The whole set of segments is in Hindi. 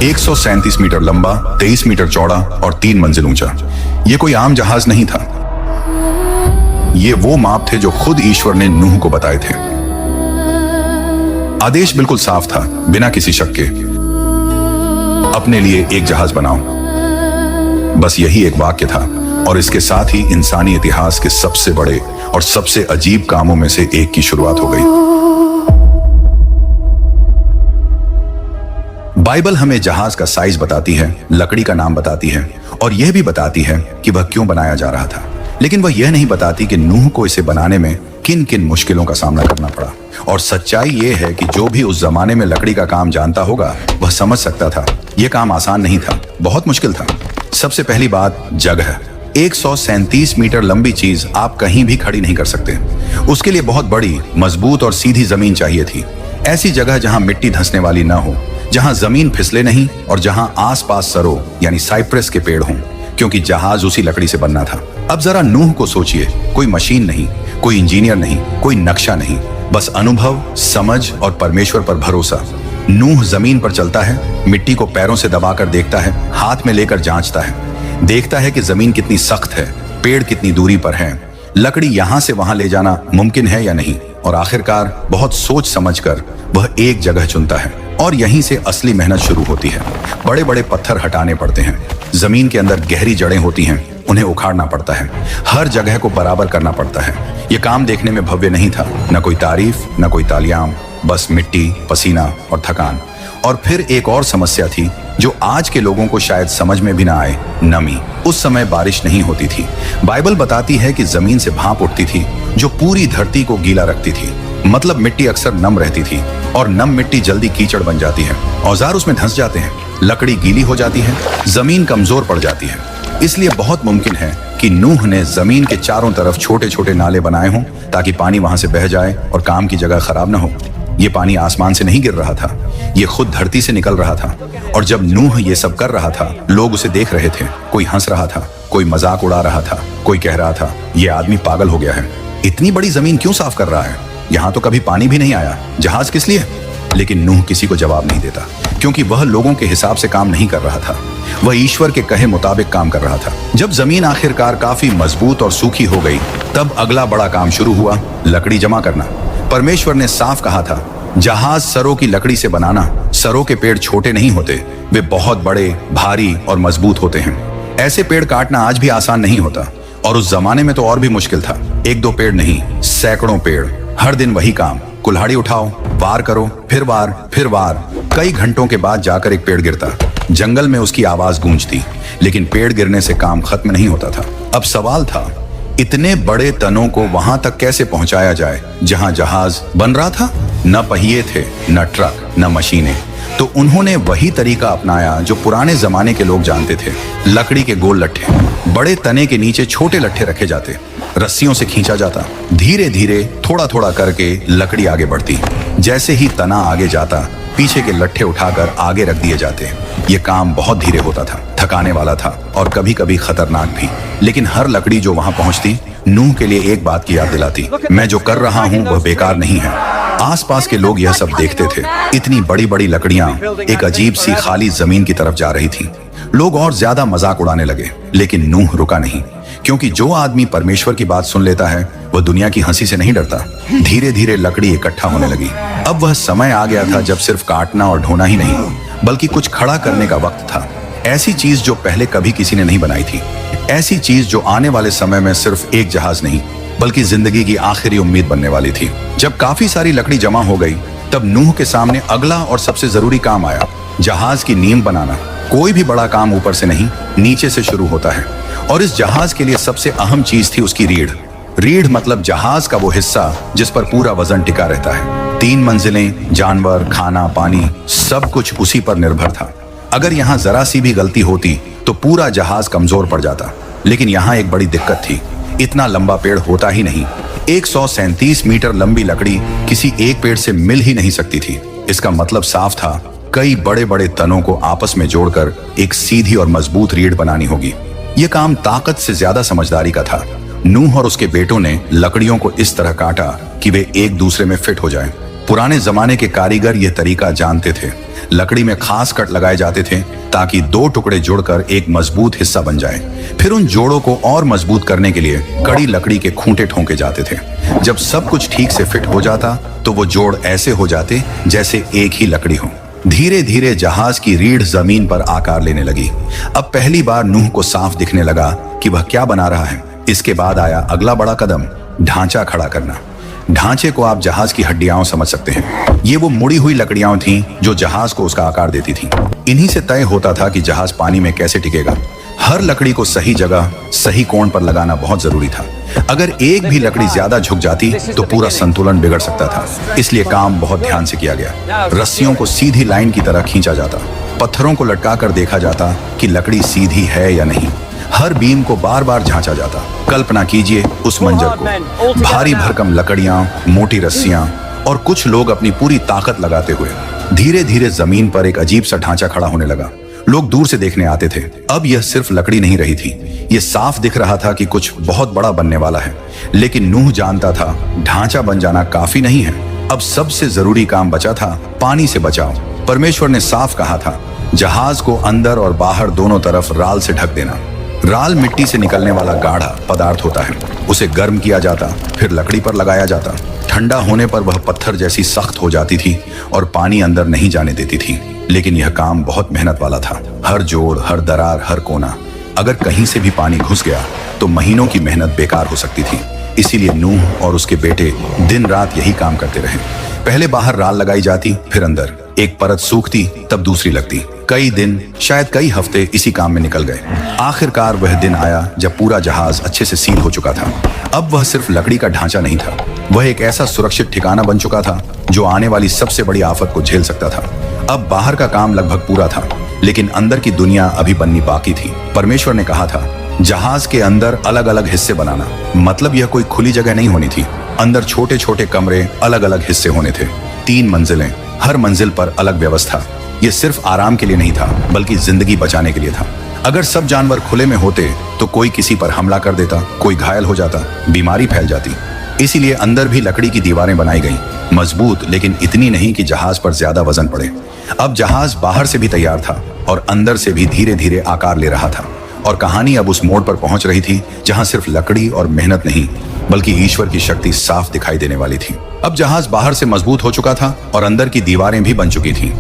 137 मीटर लंबा, 23 मीटर चौड़ा और 3 मंजिल ऊंचा। ये कोई आम जहाज नहीं था। ये वो माप थे जो खुद ईश्वर ने नूह को बताए थे। आदेश बिल्कुल साफ था, बिना किसी शक के, अपने लिए एक जहाज बनाओ। बस यही एक वाक्य था और इसके साथ ही इंसानी इतिहास के सबसे बड़े और सबसे अजीब कामों में से एक की शुरुआत हो गई। बाइबल हमें जहाज का साइज बताती है, लकड़ी का नाम बताती है और यह भी बताती है कि वह क्यों बनाया जा रहा था। लेकिन वह यह नहीं बताती कि नूह को इसे बनाने में किन किन मुश्किलों का सामना करना पड़ा। और सच्चाई यह है कि जो भी उस जमाने में लकड़ी का काम जानता होगा वह समझ सकता था यह काम आसान नहीं था, बहुत मुश्किल था। सबसे पहली बात, जगह। 137 मीटर लंबी चीज आप कहीं भी खड़ी नहीं कर सकते। उसके लिए बहुत बड़ी, मजबूत और सीधी जमीन चाहिए थी। ऐसी जगह जहां मिट्टी धंसने वाली न हो, जहां जमीन फिसले नहीं और जहां आसपास सरो यानी साइप्रस के पेड़ हों, क्योंकि जहाज उसी लकड़ी से बनना था। अब जरा नूह को सोचिए, कोई मशीन नहीं, कोई इंजीनियर नहीं, कोई नक्शा नहीं, बस अनुभव, समझ और परमेश्वर पर भरोसा। नूह जमीन पर चलता है, मिट्टी को पैरों से दबाकर देखता है, हाथ में लेकर जांचता है, देखता है कि जमीन कितनी सख्त है, पेड़ कितनी दूरी पर है, लकड़ी यहां से वहां ले जाना मुमकिन है या नहीं। और आखिरकार बहुत सोच समझकर वह एक जगह चुनता है और यहीं से असली मेहनत शुरू होती है। बड़े बड़े पत्थर हटाने पड़ते हैं, जमीन के अंदर गहरी जड़ें होती हैं, उन्हें उखाड़ना पड़ता है, हर जगह को बराबर करना पड़ता है। यह काम देखने में भव्य नहीं था, न कोई तारीफ, न कोई तालियां, बस मिट्टी, पसीना और थकान। और फिर एक और समस्या थी जो आज के लोगों को शायद समझ में भी ना आए, नमी। उस समय बारिश नहीं होती थी। बाइबल बताती है कि जमीन से भाप उठती थी जो पूरी धरती को गीला रखती थी। मतलब मिट्टी अक्सर नम रहती थी और नम मिट्टी जल्दी कीचड़ बन जाती है, औजार उसमें धंस जाते हैं, लकड़ी गीली हो जाती है, जमीन कमजोर पड़ जाती है। इसलिए बहुत मुमकिन है कि नूह ने जमीन के चारों तरफ छोटे छोटे नाले बनाए हों ताकि पानी वहां से बह जाए और काम की जगह खराब न हो। ये पानी आसमान से नहीं गिर रहा था, ये खुद धरती से निकल रहा था। और जब नूह ये सब कर रहा था, लोग उसे देख रहे थे। कोई हंस रहा था, कोई मजाक उड़ा रहा था, कोई कह रहा था ये आदमी पागल हो गया है, इतनी बड़ी जमीन क्यों साफ कर रहा है, यहाँ तो कभी पानी भी नहीं आया, जहाज किस लिए। लेकिन नूह किसी को जवाब नहीं देता, क्योंकि वह लोगों के हिसाब से काम नहीं कर रहा था, वह ईश्वर के कहे मुताबिक काम कर रहा था। जब जमीन आखिरकार काफी मजबूत और सूखी हो गई, तब अगला बड़ा काम शुरू हुआ, लकड़ी जमा करना। परमेश्वर ने साफ कहा था, जहाज सरों की लकड़ी से बनाना। सरों के पेड़ छोटे नहीं होते, वे बहुत बड़े, भारी और मजबूत होते हैं। ऐसे पेड़ काटना आज भी आसान नहीं होता, और उस जमाने में तो और भी मुश्किल था। एक दो पेड़ नहीं, सैकड़ों पेड़, हर दिन वही काम, कुल्हाड़ी उठाओ, वार करो, फिर वार, फिर वार। कई घंटों के बाद जाकर एक पेड़ गिरता, जंगल में उसकी आवाज गूंजती, लेकिन पेड़ गिरने से काम खत्म नहीं होता था। अब सवाल था, इतने बड़े तनों को वहां तक कैसे पहुंचाया जाए जहां जहाज बन रहा था। न पहिए थे, न ट्रक, न मशीनें। तो उन्होंने वही तरीका अपनाया जो पुराने जमाने के लोग जानते थे, लकड़ी के गोल लट्ठे। बड़े तने के नीचे छोटे लट्ठे रखे जाते, रस्सियों से खींचा जाता, धीरे धीरे थोड़ा थोड़ा करके लकड़ी आगे बढ़ती। जैसे ही तना आगे जाता, पीछे के लट्ठे उठाकर आगे रख दिए जाते। ये काम बहुत धीरे होता था, थकाने वाला था और कभी कभी खतरनाक भी। लेकिन हर लकड़ी जो वहां पहुंचती, नूह के लिए एक बात की याद दिलाती, मैं जो कर रहा हूं वह बेकार नहीं है। आसपास के लोग यह सब देखते थे। इतनी बड़ी बड़ी लकड़ियां एक अजीब सी खाली जमीन की तरफ जा रही थी। लोग और ज्यादा मजाक उड़ाने लगे, लेकिन नूह रुका नहीं, क्योंकि जो आदमी परमेश्वर की बात सुन लेता है वह दुनिया की हंसी से नहीं डरता। धीरे धीरे लकड़ी इकट्ठा होने लगी। अब वह समय आ गया था जब सिर्फ काटना और ढोना ही नहीं, बल्कि कुछ खड़ा करने का वक्त था। ऐसी चीज जो पहले कभी किसी ने नहीं बनाई थी, ऐसी चीज जो आने वाले समय में सिर्फ एक जहाज नहीं बल्कि जिंदगी की आखिरी उम्मीद बनने वाली थी। जब काफी सारी लकड़ी जमा हो गई, तब नूह के सामने अगला और सबसे जरूरी काम आया, जहाज की नींव बनाना। कोई भी बड़ा काम ऊपर से नहीं, नीचे से शुरू होता है। और इस जहाज के लिए सबसे अहम चीज थी उसकी रीढ़। रीढ़ मतलब जहाज का वो हिस्सा जिस पर पूरा वजन टिका रहता है। 3 मंजिलें, जानवर, खाना, पानी, सब कुछ उसी पर निर्भर था। अगर यहाँ जरा सी भी गलती होती तो पूरा जहाज कमजोर पड़ जाता। लेकिन यहाँ एक बड़ी दिक्कत थी, इतना लंबा पेड़ होता ही नहीं। 137 मीटर लंबी लकड़ी किसी एक पेड़ से मिल ही नहीं सकती थी। इसका मतलब साफ था, कई बड़े बड़े तनों को आपस में जोड़कर एक सीधी और मजबूत रीढ़ बनानी होगी। यह काम ताकत से ज्यादा समझदारी का था। नूह और उसके बेटों ने लकड़ियों को इस तरह काटा कि वे एक दूसरे में फिट हो जाएं। पुराने जमाने के कारीगर यह तरीका जानते थे। लकड़ी में खास कट लगाए जाते थे ताकि दो टुकड़े जुड़कर एक मजबूत हिस्सा बन जाए। फिर उन जोड़ों को और मजबूत करने के लिए कड़ी लकड़ी के खूंटे ठोंके जाते थे। जब सब कुछ ठीक से फिट हो जाता तो वो जोड़ ऐसे हो जाते जैसे एक ही लकड़ी हो। धीरे धीरे जहाज की रीढ़ जमीन पर आकार लेने लगी। अब पहली बार नूह को साफ दिखने लगा कि वह क्या बना रहा है। इसके बाद आया अगला बड़ा कदम, ढांचा खड़ा करना। ढांचे को आप जहाज की हड्डियां समझ सकते हैं। ये वो मुड़ी हुई लकड़ियां थीं जो जहाज को उसका आकार देती थीं। इन्हीं से तय होता था कि जहाज पानी में कैसे टिकेगा। हर लकड़ी को सही जगह, सही कोण पर लगाना बहुत जरूरी था। अगर एक भी लकड़ी ज्यादा झुक जाती तो पूरा संतुलन बिगड़ सकता था। इसलिए काम बहुत ध्यान से किया गया। रस्सियों को सीधी लाइन की तरह खींचा जाता, पत्थरों को लटका कर देखा जाता कि लकड़ी सीधी है या नहीं। हर बीम को बार बार झांचा जाता। कल्पना कीजिए उस मंजर को, भारी भरकम लकड़ियां, मोटी रस्सियां और कुछ लोग अपनी पूरी ताकत लगाते हुए। धीरे धीरे जमीन पर एक अजीब सा ढांचा खड़ा होने लगा। लोग दूर से देखने आते थे। अब यह सिर्फ लकड़ी नहीं रही थी, यह साफ दिख रहा था कि कुछ बहुत बड़ा बनने वाला है। लेकिन नूह जानता था ढांचा बन जाना काफी नहीं है। अब सबसे जरूरी काम बचा था, पानी से बचाव। परमेश्वर ने साफ कहा था, जहाज को अंदर और बाहर दोनों तरफ राल से ढक देना। राल मिट्टी से निकलने वाला गाढ़ा पदार्थ होता है। उसे गर्म किया जाता, फिर लकड़ी पर लगाया जाता। ठंडा होने पर वह पत्थर जैसी सख्त हो जाती थी और पानी अंदर नहीं जाने देती थी। लेकिन यह काम बहुत मेहनत वाला था। हर जोड़, हर दरार, हर कोना, अगर कहीं से भी पानी घुस गया तो महीनों की मेहनत बेकार हो सकती थी। इसीलिए नूह और उसके बेटे दिन रात यही काम करते रहे। पहले बाहर राल लगाई जाती, फिर अंदर। एक परत सूखती, तब दूसरी लगती। कई दिन, शायद कई हफ्ते इसी काम में निकल गए। आखिरकार वह दिन आया जब पूरा जहाज अच्छे से सील हो चुका था। अब वह सिर्फ लकड़ी का ढांचा नहीं था, वह एक ऐसा सुरक्षित ठिकाना बन चुका था जो आने वाली सबसे बड़ी आफत को झेल सकता था। अब बाहर का काम लगभग पूरा था, लेकिन अंदर की दुनिया अभी बननी बाकी थी। परमेश्वर ने कहा था, जहाज के अंदर अलग अलग हिस्से बनाना। मतलब यह कोई खुली जगह नहीं होनी थी। अंदर छोटे छोटे कमरे, अलग अलग हिस्से होने थे। 3 मंजिलें, हर मंजिल पर अलग व्यवस्था। यह सिर्फ आराम के लिए नहीं था, बल्कि जिंदगी बचाने के लिए था। अगर सब जानवर खुले में होते तो कोई किसी पर हमला कर देता, कोई घायल हो जाता, बीमारी फैल जाती। इसीलिए अंदर भी लकड़ी की दीवारें बनाई गईं, मजबूत, लेकिन इतनी नहीं कि जहाज पर ज्यादा वजन पड़े। अब जहाज बाहर से भी तैयार था और अंदर से भी धीरे धीरे आकार ले रहा था। और कहानी अब उस मोड़ पर पहुंच रही थी जहां सिर्फ लकड़ी और मेहनत नहीं, बल्कि ईश्वर की शक्ति साफ दिखाई देने वाली थी। अब जहाज बाहर से मजबूत हो चुका था और अंदर की दीवारें भी बन चुकी थीं।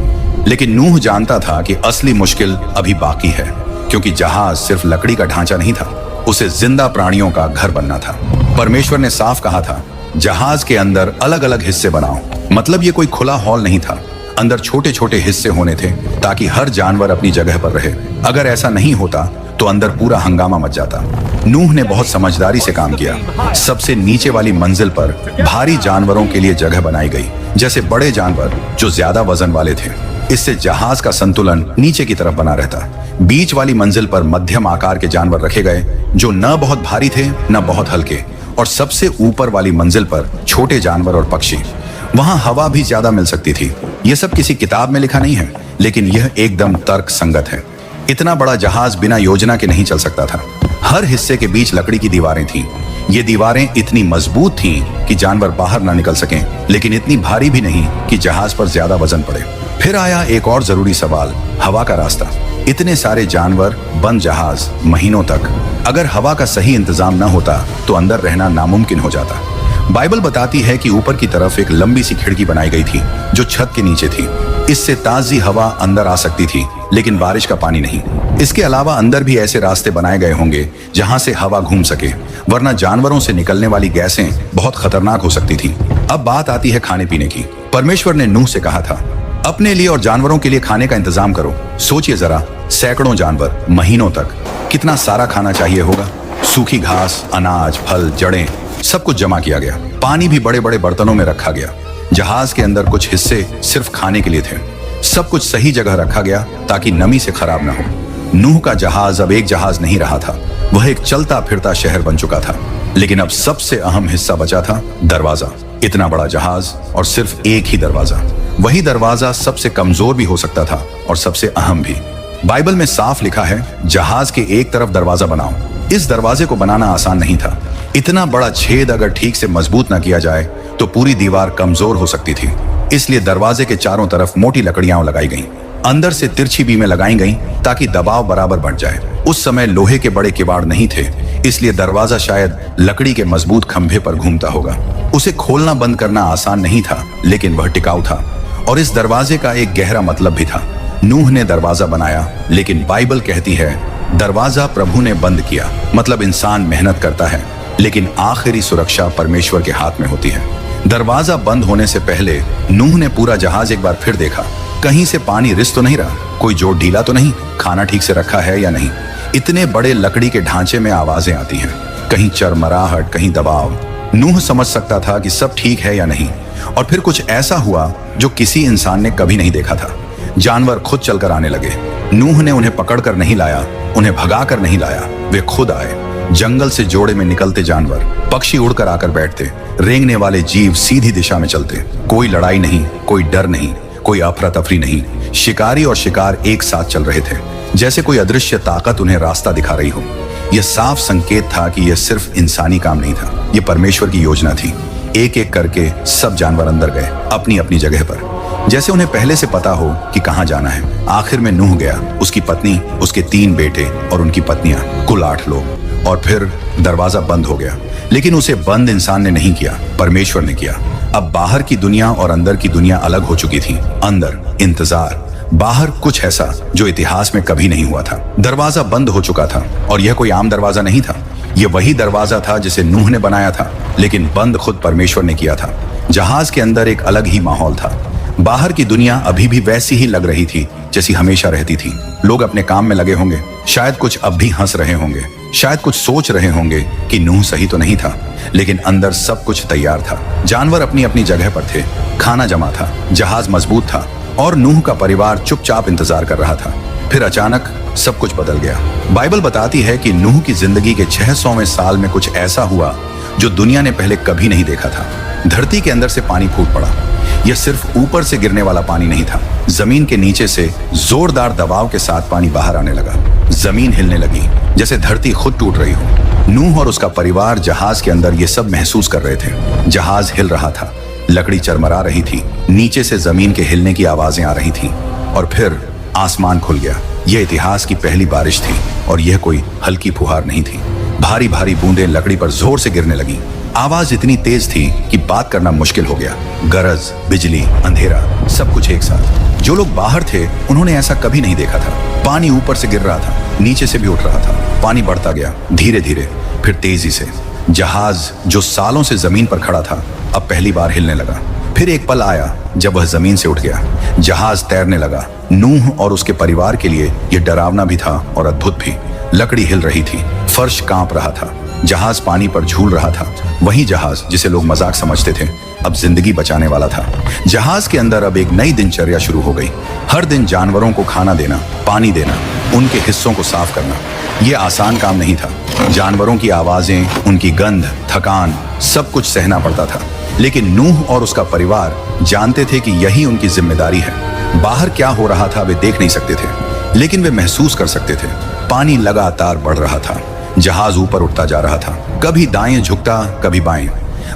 लेकिन नूह जानता था कि असली मुश्किल अभी बाकी है, क्योंकि जहाज सिर्फ लकड़ी का ढांचा नहीं था, उसे जिंदा प्राणियों का घर बनना था। परमेश्वर ने साफ कहा था, जहाज के अंदर अलग अलग हिस्से बनाओ। मतलब ये कोई खुला हॉल नहीं था, अंदर छोटे छोटे हिस्से होने थे ताकि हर जानवर अपनी जगह पर रहे। अगर ऐसा नहीं होता तो अंदर पूरा हंगामा मच जाता। नूह ने बहुत समझदारी से काम किया। सबसे नीचे वाली मंजिल पर भारी जानवरों के लिए जगह बनाई गई, जैसे बड़े जानवर जो ज्यादा वजन वाले थे। इससे जहाज का संतुलन नीचे की तरफ बना रहता। बीच वाली मंजिल पर मध्यम आकार के जानवर रखे गए जो न बहुत भारी थे न बहुत हल्के। और सबसे ऊपर वाली मंजिल पर छोटे जानवर और पक्षी। वहां हवा भी ज्यादा मिल सकती थी। यह सब किसी किताब में लिखा नहीं है, लेकिन यह एकदम तर्क संगत है। इतना बड़ा जहाज बिना योजना के नहीं चल सकता था। हर हिस्से के बीच लकड़ी की दीवारें थीं। ये दीवारें इतनी मजबूत थीं कि जानवर बाहर ना निकल सकें, लेकिन इतनी भारी भी नहीं कि जहाज पर ज्यादा वजन पड़े। फिर आया एक और जरूरी सवाल, हवा का रास्ता। इतने सारे जानवर, बंद जहाज, महीनों तक। अगर हवा का सही इंतजाम न होता तो अंदर रहना नामुमकिन हो जाता। बाइबल बताती है कि ऊपर की तरफ एक लंबी सी खिड़की बनाई गई थी जो छत के नीचे थी। इससे ताजी हवा अंदर आ सकती थी, लेकिन बारिश का पानी नहीं। इसके अलावा अंदर भी ऐसे रास्ते बनाए गए होंगे जहां से हवा घूम सके, वरना जानवरों से निकलने वाली गैसें बहुत खतरनाक हो सकती थी। अब बात आती है खाने पीने की। परमेश्वर ने नूह से कहा था, अपने लिए और जानवरों के लिए खाने का इंतजाम करो। सोचिए जरा, सैकड़ों जानवर, महीनों तक, कितना सारा खाना चाहिए होगा। सूखी घास, अनाज, फल, जड़ें, सब कुछ जमा किया गया। पानी भी बड़े बड़े बर्तनों में रखा गया। जहाज के अंदर कुछ हिस्से सिर्फ खाने के लिए थे। सब कुछ सही जगह रखा गया ताकि नमी से खराब न हो। नूह का जहाज अब एक जहाज नहीं रहा था, वह एक चलता फिरता शहर बन चुका था। लेकिन अब सबसे अहम हिस्सा बचा था, दरवाजा। इतना बड़ा जहाज और सिर्फ एक ही दरवाजा। वही दरवाजा सबसे कमजोर भी हो सकता था और सबसे अहम भी। बाइबल में साफ लिखा है, जहाज के एक तरफ दरवाजा बनाओ। इस दरवाजे को बनाना आसान नहीं था। इतना बड़ा छेद अगर ठीक से मजबूत ना किया जाए तो पूरी दीवार कमजोर हो सकती थी। इसलिए दरवाजे के चारों तरफ मोटी लकड़ियां लगाई गईं। अंदर से तिरछी बीमें लगाई गईं ताकि दबाव बराबर बढ़ जाए। उस समय लोहे के बड़े किवाड़ नहीं थे, इसलिए दरवाजा शायद लकड़ी के मजबूत खंभे पर घूमता होगा। उसे खोलना बंद करना आसान नहीं था, लेकिन वह टिकाऊ था। और इस दरवाजे का एक गहरा मतलब भी था। नूह ने दरवाजा बनाया, लेकिन बाइबल कहती है दरवाजा प्रभु ने बंद किया। मतलब इंसान मेहनत करता है, लेकिन आखिरी सुरक्षा परमेश्वर के हाथ में होती है। दरवाजा बंद होने से पहले नूह ने पूरा जहाज एक बार फिर देखा। कहीं से पानी रिस तो नहीं रहा, कोई जोड़ ढीला तो नहीं, खाना ठीक से रखा है या नहीं। इतने बड़े लकड़ी के ढांचे में आवाजें आती हैं, कहीं चरमराहट, कहीं दबाव। नूह समझ सकता था कि सब ठीक है या नहीं। और फिर कुछ ऐसा हुआ जो किसी इंसान ने कभी नहीं देखा था। जानवर खुद चलकर आने लगे। नूह ने उन्हें पकड़कर नहीं लाया, उन्हें भगाकर नहीं लाया, वे खुद आए। जंगल से जोड़े में निकलते जानवर, पक्षी उड़कर आकर बैठते, रेंगने वाले जीव सीधी दिशा में चलते। कोई लड़ाई नहीं, कोई डर नहीं, कोई अफरा तफरी नहीं। शिकारी और शिकार एक साथ चल रहे थे, जैसे कोई अदृश्य ताकत उन्हें रास्ता दिखा रही हो। यह साफ संकेत था कि यह सिर्फ इंसानी काम नहीं था, यह परमेश्वर की योजना थी। एक एक करके सब जानवर अंदर गए, अपनी अपनी जगह पर, जैसे उन्हें पहले से पता हो कि कहां जाना है। आखिर में नूह गया, उसकी पत्नी, उसके 3 बेटे और उनकी पत्नियां, कुल 8 लोग। और फिर दरवाजा बंद हो गया। लेकिन उसे बंद इंसान ने नहीं किया, परमेश्वर ने किया। अब बाहर की दुनिया और अंदर की दुनिया अलग हो चुकी थी। अंदर इंतजार, बाहर कुछ ऐसा जो इतिहास में कभी नहीं हुआ था। दरवाजा बंद हो चुका था, और यह कोई आम दरवाजा नहीं था। यह वही दरवाजा था जिसे नूह ने बनाया था, लेकिन बंद खुद परमेश्वर ने किया था। जहाज के अंदर एक अलग ही माहौल था। बाहर की दुनिया अभी भी वैसी ही लग रही थी जैसी हमेशा रहती थी। लोग अपने काम में लगे होंगे, शायद कुछ अब भी हंस रहे होंगे, शायद कुछ सोच रहे होंगे कि नूह सही तो नहीं था, लेकिन अंदर सब कुछ तैयार था। जानवर अपनी अपनी जगह पर थे, खाना जमा था, जहाज मजबूत था, और नूह का परिवार चुपचाप इंतजार कर रहा था। फिर अचानक सब कुछ बदल गया। बाइबल बताती है कि नूह की जिंदगी के 600वें साल में कुछ ऐसा हुआ जो दुनिया ने पहले कभी नहीं देखा था। धरती के अंदर से पानी फूट पड़ा। यह सिर्फ ऊपर से गिरने वाला पानी नहीं था, जमीन के नीचे से जोरदार दबाव के साथ पानी बाहर आने लगा। जमीन हिलने लगी, जैसे धरती खुद टूट रही हो। नूह और उसका परिवार जहाज के अंदर ये सब महसूस कर रहे थे। जहाज हिल रहा था, लकड़ी चरमरा रही थी, नीचे से जमीन के हिलने की आवाजें आ रही थी। और फिर आसमान खुल गया। यह इतिहास की पहली बारिश थी, और यह कोई हल्की फुहार नहीं थी। भारी भारी बूंदें लकड़ी पर जोर से गिरने लगी। आवाज इतनी तेज थी कि बात करना मुश्किल हो गया। गरज, बिजली, अंधेरा, सब कुछ एक साथ। जो लोग बाहर थे उन्होंने ऐसा कभी नहीं देखा था। पानी ऊपर से गिर रहा था, नीचे से भी उठ रहा था। पानी बढ़ता गया, धीरे धीरे, फिर तेजी से। जहाज जो सालों से जमीन पर खड़ा था, अब पहली बार हिलने लगा। फिर एक पल आया जब वह जमीन से उठ गया। जहाज तैरने लगा। नूह और उसके परिवार के लिए यह डरावना भी था और अद्भुत भी। लकड़ी हिल रही थी, फर्श कांप रहा था, जहाज पानी पर झूल रहा था। वही जहाज जिसे लोग मजाक समझते थे, अब जिंदगी बचाने वाला था। जहाज के अंदर अब एक नई दिनचर्या शुरू हो गई। हर दिन जानवरों को खाना देना, पानी देना, उनके हिस्सों को साफ करना। यह आसान काम नहीं था। जानवरों की आवाजें, उनकी गंध, थकान, सब कुछ सहना पड़ता था। लेकिन नूह और उसका परिवार जानते थे कि यही उनकी जिम्मेदारी है। बाहर क्या हो रहा था वे देख नहीं सकते थे, लेकिन वे महसूस कर सकते थे। पानी लगातार बढ़ रहा था, जहाज ऊपर उठता जा रहा था, कभी दाएं झुकता, कभी बाएं।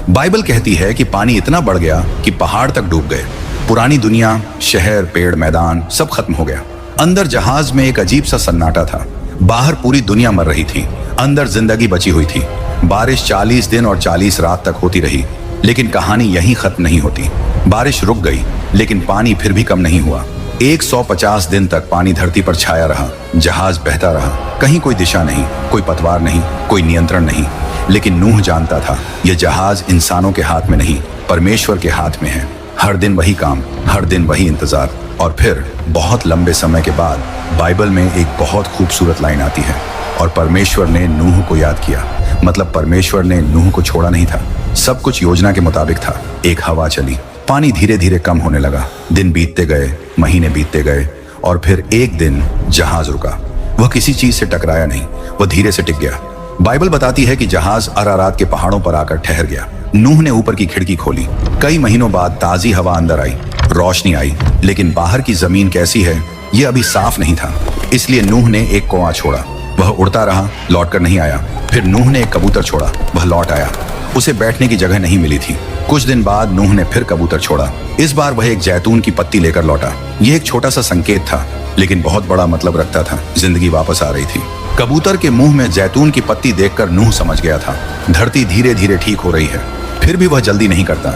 बाइबल कहती है कि पानी इतना बढ़ गया कि पहाड़ तक डूब गए। पुरानी दुनिया, शहर, पेड़, मैदान, सब खत्म हो गया। अंदर जहाज में एक अजीब सा सन्नाटा था। बाहर पूरी दुनिया मर रही थी, अंदर जिंदगी बची हुई थी। बारिश 40 दिन और 40 रात तक होती रही, लेकिन कहानी यहीं खत्म नहीं होती। बारिश रुक गई, लेकिन पानी फिर भी कम नहीं हुआ। 150 दिन तक पानी धरती पर छाया रहा। जहाज बहता रहा, कहीं कोई दिशा नहीं, कोई पतवार नहीं, कोई नियंत्रण नहीं। लेकिन नूह जानता था यह जहाज इंसानों के हाथ में नहीं, परमेश्वर के हाथ में है। हर दिन वही काम, हर दिन वही इंतजार। और फिर बहुत लंबे समय के बाद बाइबल में एक बहुत खूबसूरत लाइन आती है, और परमेश्वर ने नूह को याद किया। मतलब परमेश्वर ने नूह को छोड़ा नहीं था। सब कुछ योजना के मुताबिक था। एक हवा चली, पानी धीरे धीरे कम होने लगा। दिन बीतते गए, महीने बीतते गए, और फिर एक दिन जहाज रुका। वह किसी चीज से टकराया नहीं, वह धीरे से टिक गया। बाइबल बताती है कि जहाज अरारात के पहाड़ों पर आकर ठहर गया। नूह ने ऊपर की खिड़की खोली। कई महीनों बाद ताजी हवा अंदर आई, रोशनी आई, लेकिन बाहर की जमीन कैसी है यह अभी साफ नहीं था। इसलिए नूह ने एक कौवा छोड़ा। वह उड़ता रहा, लौटकर नहीं आया। फिर नूह ने एक कबूतर छोड़ा, वह लौट आया। उसे बैठने की जगह नहीं मिली थी। कुछ दिन बाद नूह ने फिर कबूतर छोड़ा। इस बार वह एक जैतून की पत्ती लेकर लौटा। यह एक छोटा सा संकेत था, लेकिन बहुत बड़ा मतलब रखता था। जिंदगी वापस आ रही थी। कबूतर के मुंह में जैतून की पत्ती देखकर नूह समझ गया था, धरती धीरे धीरे ठीक हो रही है। फिर भी वह जल्दी नहीं करता,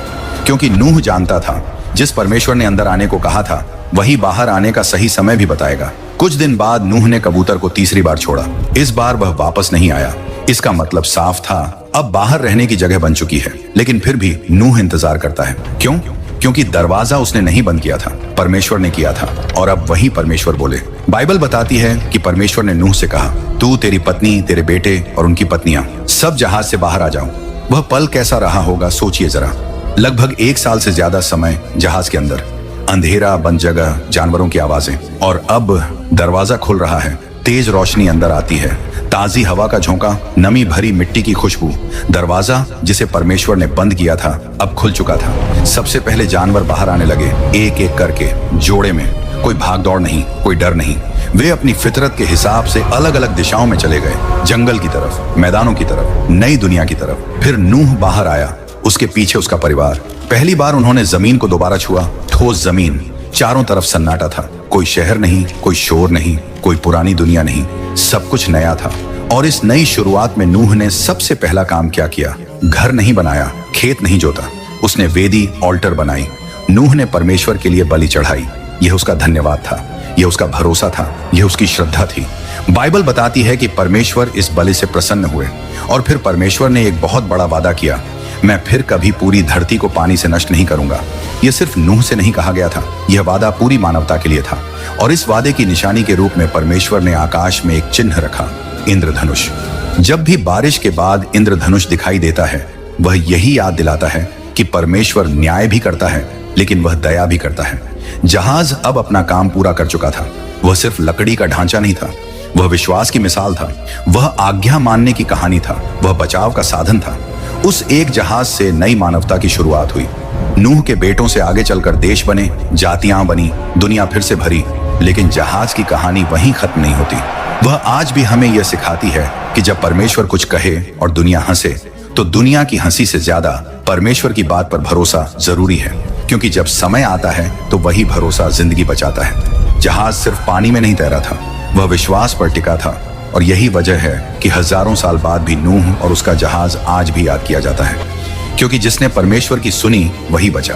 क्योंकि नूह जानता था जिस परमेश्वर ने अंदर आने को कहा था वही बाहर आने का सही समय भी बताएगा। कुछ दिन बाद नूह ने कबूतर को तीसरी बार छोड़ा। इस बार वह वापस नहीं आया। इसका मतलब साफ था, अब बाहर रहने की जगह बन चुकी है। लेकिन फिर भी नूह इंतजार करता है। क्यों? क्योंकि दरवाजा उसने नहीं बंद किया था, परमेश्वर ने किया था। और अब वही परमेश्वर बोले। बाइबल बताती है कि परमेश्वर ने नूह से कहा, तू, तेरी पत्नी, तेरे बेटे और उनकी पत्नियां सब जहाज से बाहर आ जाओ। वह पल कैसा रहा होगा, सोचिए जरा। लगभग 1 साल से ज्यादा समय जहाज के अंदर, अंधेरा, बंद जगह, जानवरों की आवाजें। और अब दरवाजा खुल रहा है, तेज रोशनी अंदर आती है, ताजी हवा का झोंका, नमी भरी मिट्टी की खुशबू। दरवाजा जिसे परमेश्वर ने बंद किया था अब खुल चुका था। सबसे पहले जानवर बाहर आने लगे, एक एक करके, जोड़े में। कोई भाग दौड़ नहीं, कोई डर नहीं। वे अपनी फितरत के हिसाब से अलग अलग दिशाओं में चले गए, जंगल की तरफ, मैदानों की तरफ, नई दुनिया की तरफ। फिर नूह बाहर आया, उसके पीछे उसका परिवार। पहली बार उन्होंने जमीन को दोबारा छुआ, ठोस जमीन। चारों तरफ सन्नाटा था, कोई शहर नहीं, कोई शोर नहीं, कोई पुरानी दुनिया नहीं, सब कुछ नया था। और इस नई शुरुआत में नूह ने सबसे पहला काम क्या किया? घर नहीं बनाया, खेत नहीं जोता, उसने वेदी, ऑल्टर बनाई। नूह ने परमेश्वर के लिए बलि चढ़ाई। यह उसका धन्यवाद था, यह उसका भरोसा था, यह उसकी श्रद्धा थी। बाइबल बताती है कि परमेश्वर इस बलि से प्रसन्न हुए और फिर परमेश्वर ने एक बहुत बड़ा वादा किया, मैं फिर कभी पूरी धरती को पानी से नष्ट नहीं करूंगा। यह सिर्फ नूह से नहीं कहा गया था, यह वादा पूरी मानवता के लिए था। और इस वादे की निशानी के रूप में परमेश्वर ने आकाश में एक चिन्ह रखा, इंद्रधनुष। जब भी बारिश के बाद इंद्रधनुष दिखाई देता है, वह यही याद दिलाता है कि परमेश्वर न्याय भी करता है, लेकिन वह दया भी करता है। जहाज अब अपना काम पूरा कर चुका था। वह सिर्फ लकड़ी का ढांचा नहीं था, वह विश्वास की मिसाल था, वह आज्ञा मानने की कहानी था, वह बचाव का साधन था। उस एक जहाज से नई मानवता की शुरुआत हुई। नूह के बेटों से आगे चलकर देश बने, जातियां बनी, दुनिया फिर से भरी। लेकिन जहाज की कहानी वहीं खत्म नहीं होती। वह आज भी हमें यह सिखाती है कि जब परमेश्वर कुछ कहे और दुनिया हंसे, तो दुनिया की हंसी से ज्यादा परमेश्वर की बात पर भरोसा जरूरी है। क्योंकि जब समय आता है तो वही भरोसा जिंदगी बचाता है। जहाज सिर्फ पानी में नहीं तैरा था, वह विश्वास पर टिका था। और यही वजह है कि हजारों साल बाद भी नूह और उसका जहाज आज भी याद किया जाता है। क्योंकि जिसने परमेश्वर की सुनी वही बचा।